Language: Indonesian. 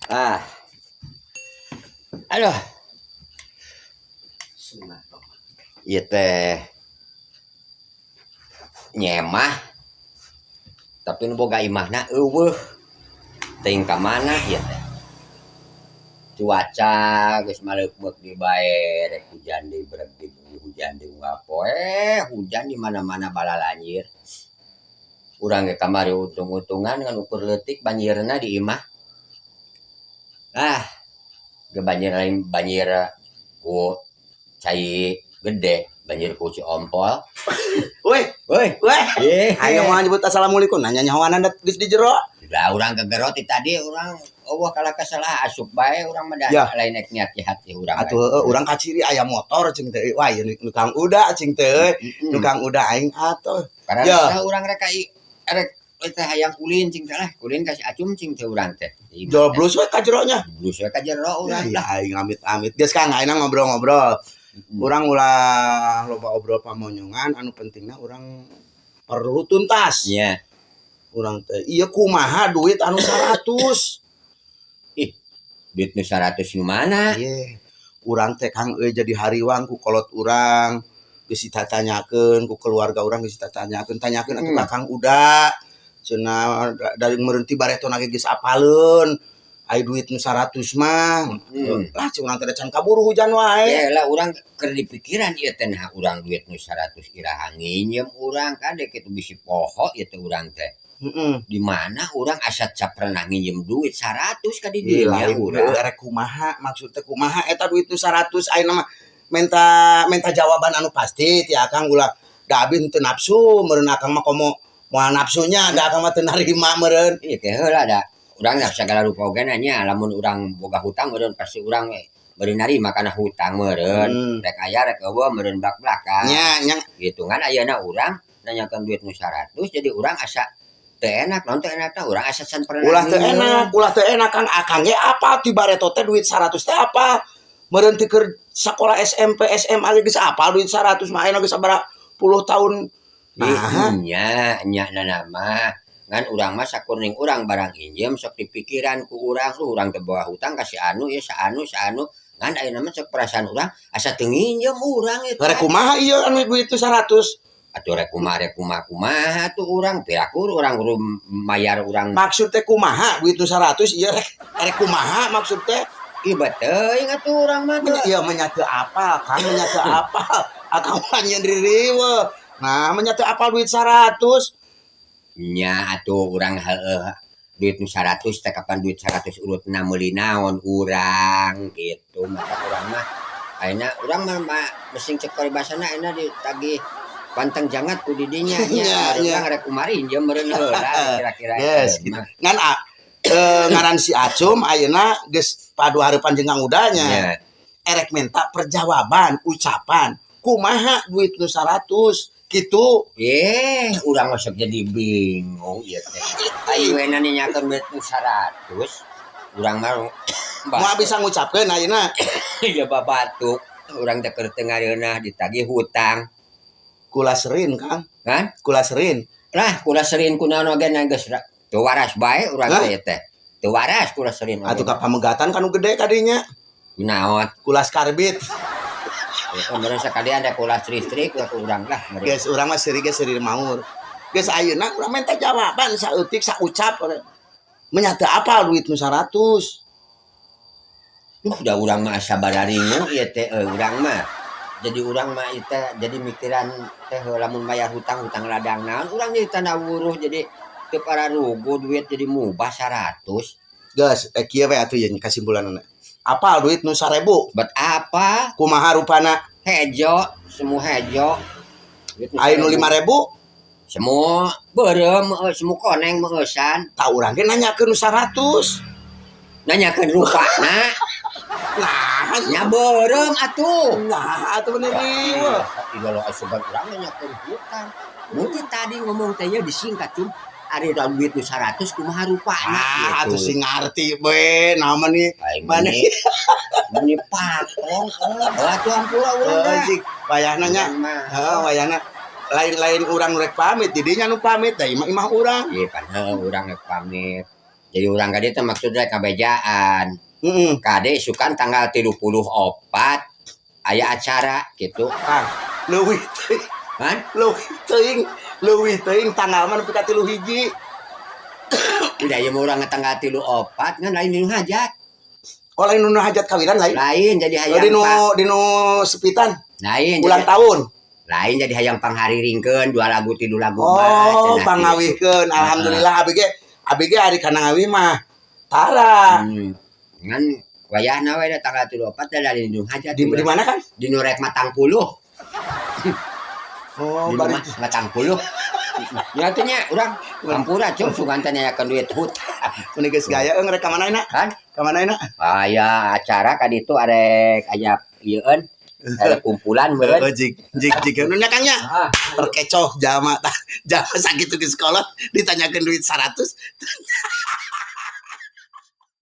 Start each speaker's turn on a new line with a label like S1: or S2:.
S1: Ah, aduh, ieu teh nyemah tapi nu boga imahna euweuh. Teuing ka mana ieu teh? Cuaca geus maleuk-meuk di bae, rek hujan deui bereg di hujan deui unggal poe, hujan di mana-mana balalanyir. Urang ge kamari untung-untungan ngan ukur leutik banjirna di imah. Ah, ge banjir lain banjir ku cai gede, banjir ku Ciompol.
S2: Weh,
S1: Weh,
S2: ayo mau nyebut assalamualaikum, nanya nyawana geus di jero.
S1: da urang gegero ti tadi urang eueuh kala salah asup bae urang mah da
S2: Ya.
S1: lain nek niat jahat ti urang.
S2: Atuh urang kaciri aya motor cing teh. Wah, ieu nu Kang Uda cing teh. Nu Kang Uda aing atuh.
S1: Karena
S2: Ya.
S1: urang rek rek teh hayang ulin cing teh lah, ulin kasih acum cing teh urang teh.
S2: Joblus we ka jeronya.
S1: Blus we ka jero urang
S2: Ya,
S1: lah.
S2: aing amit-amit. Geus Kang ayeuna ngobrol-ngobrol. Urang ulah loba obrol pamonyongan anu pentingna urang perlu tuntas.
S1: Iya.
S2: Urang teh ieu kumaha duit anu 100.
S1: Ih, duit nu 100 nu mana?
S2: Ieu urang teh Kang jadi hariwang ku kolot urang geus ditanyakeun ku keluarga urang geus ditanyakeun atuh ka Kang Uda cenah dari meureuti bareto ge geus apaleun aya duit nu 100 mah lah cing urang teh can kaburu hujan wae.
S1: Ya lah urang keur dipikiran ieu teh nah urang duit nu 100 iraha nginjem urang kade kitu bisi poho ieu teh urang teh. Di mana urang asa cap pernah nginjem duit 100 ka di dieu nya urang.
S2: Rek kumaha maksud teh kumaha eta duit nu 100 ayeuna mah menta jawaban anu pasti ti Akang ulah da abi teu nafsu meureun Akang mah komo moal nafsunya da Akang mah teu narima meureun.
S1: Ieu teh heula da urang nya sagala rupa oge nya lamun urang boga hutang meureun pasti urang beureun narima kana hutang meureun. Rek aya rek eueuh meureun blak-blakan.
S2: Nya
S1: Gitu kan ayeuna urang nanyakeun duit nu 100 jadi urang asa teu enak naon teu enak tah urang asa can pernah
S2: ulah teu enak Kang Akang ge apa ti bareto teh duit 100 teh apa meureun teh keur sakola SMP SMA ge geus apa duit 100 mah ayeuna geus sabaraha puluh tahun.
S1: Nah, nya nama ngan urang mah sakurning urang barang injem sok dipikiran ku urang urang teh boga hutang kasih anu ya saanu ngan ayeuna mah sok perasaan urang asa teu nginjem urang eta.
S2: Rek kumaha ieu anu duit nu 100?
S1: Atuh rek kumaha tuh urang pirakur urang kudu mayar urang.
S2: Maksud teh kumaha duit nu 100 ieu rek kumaha maksud teh?
S1: Ieu teuing atuh urang mah.
S2: Ieu nya teu apa, Kang nya teu apa. Akang mah nyendiri we. Nah, nya teu apa duit 100.
S1: Nya atuh urang heueuh duit nu 100 teh kapan duit 100 urutna meuli naon urang gitu maka urang mah ayeuna urang mah mesti cek paribasana ayeuna ditagih panteng jangat ku di dinya nya urang rek kumari injem meureun heula kira-kira
S2: yes gitu. Ngan ngaran si Acum ayeuna geus padu hareupan jeung Kang Udanya. Erek minta perjawaban ucapan kumaha duit nu 100 gitu.
S1: Urang mah sok jadi bingung ieu teh. Ayeuna nanyakeun duit nu 100 urang mah
S2: moal bisa ngucapkeun ayeuna.
S1: Ya babatuk urang teh keur teu ngareunah ditagih hutang.
S2: Kula serin Kang.
S1: Kan?
S2: Kula serin.
S1: Lah kula serin kunaon oge na geus teu waras bae urang teh. Teu waras kula serin.
S2: Atuh ka pamegatan kanu gede kadinya.
S1: Kunaon?
S2: Kulas karbit.
S1: Bener sakali ada kulas listrik ke urang lah.
S2: Geus urang mah seri maur. Geus ayeuna urang minta jawaban saeutik saucap. Menyata apa duit nu 100?
S1: Da urang mah asa badaringu ieu teh urang mah. Jadi urang mah eta jadi mikiran teh lamun bayar hutang ladang naon urang jadi tanda wuruh jadi teu pararugo duit jadi mubah 100.
S2: Geus kieu we atuh yeun kasimpulanna. Apa duit nu 1000?
S1: Bet apa?
S2: Kumaha rupana?
S1: Hejo, semu hejo.
S2: Aya nu 5000?
S1: Semu beureum semu koneng meueusan.
S2: Tah urang ge nanyakeun nu 100.
S1: Nanyakeun rupana.
S2: Nah,
S1: nya beureum atuh.
S2: Nah, atuh bener ieu.
S1: Kalau asuban urang nanyakeun hutang. Mungkin tadi ngomong teh ya disingkat cum. Ari duit nu 100 kumaha rupana.
S2: Atuh sing ngarti we, naon nih? Mane?
S1: Mani patlong. Atuh ampura urang teh.
S2: Wayahna nya. Heeh, wayahna. Lain-lain urang rek pamit, didinya nu pamit da imah urang.
S1: Ieu kan urang rek pamit. Jadi urang kade teh maksudnya kabejaan. Kade isukan tanggal 34 aya acara gitu.
S2: Kang, leuwih teuing.
S1: Kan?
S2: Leuwih teuing tanggal mah nepi ka 3 hiji.
S1: Udah ya urang tanggal 34 kan lain dinu hajat.
S2: Oh lain nu hajat kawinan lain.
S1: Lain jadi hayang
S2: Dinu sepitan.
S1: lain
S2: Ulang
S1: jadi,
S2: tahun.
S1: lain jadi hayang panghariringkeun 2 lagu 3 lagu
S2: Oh, pangawihkeun. Alhamdulillah abi ge ari kana ngawih mah tara.
S1: Ngan wayahna we tanggal 34 dari dinu hajat.
S2: Di mana kan?
S1: Di nu rek matang puluh.
S2: Oh,
S1: Di
S2: bari
S1: matang puluh. Ya teh nya urang kampura cung sugan teh nyayakeun duit hut.
S2: mun geus gaya rek ka manehna?
S1: Kan?
S2: Ka manehna?
S1: Aya acara ka ditu arek aya ieueun. Ada kumpulan
S2: Oh,
S1: meureun.
S2: jik nu nya Kang nya. Terkecoh jama sakitu geus kolot ditanyakeun duit 100.